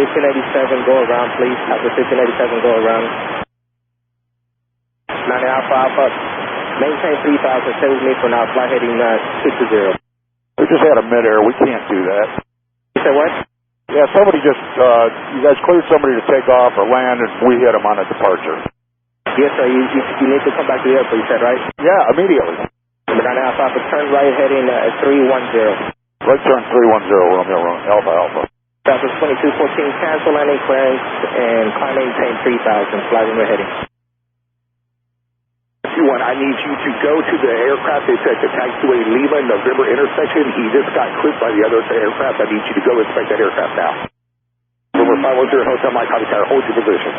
1587, go around, please. After 1587, go around. 90 Alpha Alpha, maintain 3000, stay with me for now, fly heading 620. We just had a mid-air, we can't do that. You said what? Yeah, somebody just, you guys cleared somebody to take off or land and we hit them on a departure. Yes, sir, you need to come back to the airport, you said, right? Yeah, immediately. Number 90 Alpha Alpha, turn right heading 310. Right turn 310, Romeo, Alpha Alpha. Southwest 2214, cancel landing clearance and climb maintain 3000, fly when we're heading. I need you to go to the aircraft. It's at the taxiway Lima November intersection. He just got clipped by the other aircraft. I need you to go inspect that aircraft now. November 510 Hotel Mike Hockey Tower, hold your position.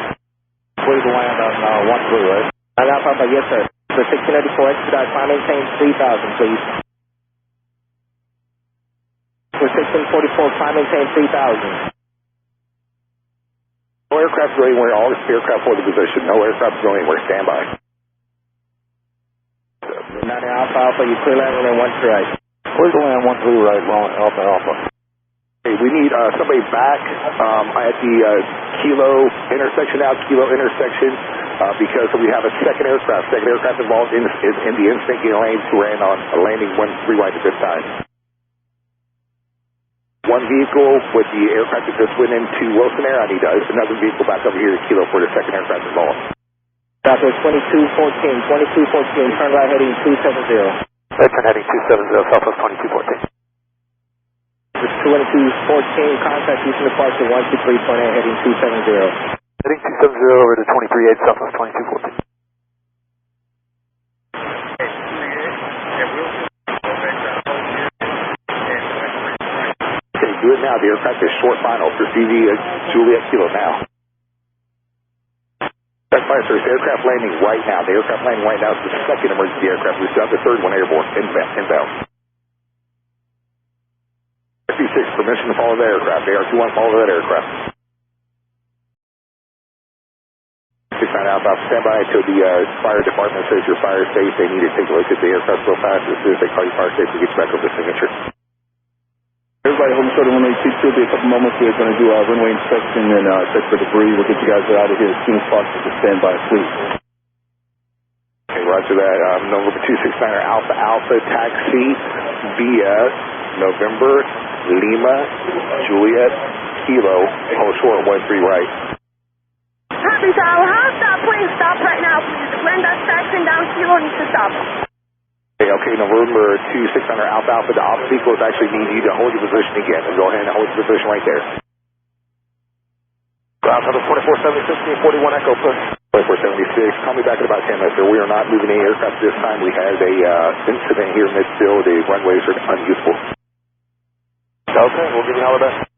Please land on 1-3, right? Alpha, yes, sir. For 1684 expedite, climb maintain 3000, please. For 1644, climb maintain 3000. No aircraft going anywhere. All aircraft hold the position. No aircraft going anywhere. Stand by. 90 Alpha Alpha, you clear land runway 13 right. Clear to land 1-3 right, Alpha Alpha. Hey, we need somebody back at the Kilo intersection now, because we have a second aircraft involved in the instant lanes who ran on a landing 1-3 right at this time. One vehicle with the aircraft that just went into Wilson Air, I need another vehicle back over here to Kilo for the second aircraft involved. Southwest 2214, turn right heading 270. Right turn heading 270, Southwest 2214. This 2214, contact Houston departure 123.8 heading 270. Heading 270 over to 238, Southwest 2214. Okay, do it now. The aircraft is short final. Proceed Juliet Kilo now. Fire service, aircraft landing right now. The aircraft landing right now is the second emergency aircraft. We still have the third one airborne, inbound. RC6, permission to follow the aircraft. AR21, follow that aircraft. 69 Alpha, stand by until the fire department says your fire is safe. They need to take a look at the aircraft real fast. As soon as they call you fire safe, we get you back over the signature. Everybody, hold short of runway 22. It'll be a couple moments. We're going to do our runway inspection and check for debris. We'll get you guys out of here as soon as possible. Just stand by, please. Okay, roger that. Number 269 Alpha Alpha, taxi via November, Lima, Juliet, Kilo, hold short 13 right. Happy Tower, how's that plane stop right now, please? The plane that's taxiing down Kilo needs to stop. Okay, November 269 Alpha Alpha, the obstacles actually need you to hold your position again. And go ahead and hold your position right there. Ground Center 2476, 41 Echo, push. 2476, call me back in about 10 minutes, sir. We are not moving any aircraft this time. We had a incident here mid-field. The runways are unusable. Okay, we'll give you a holler back.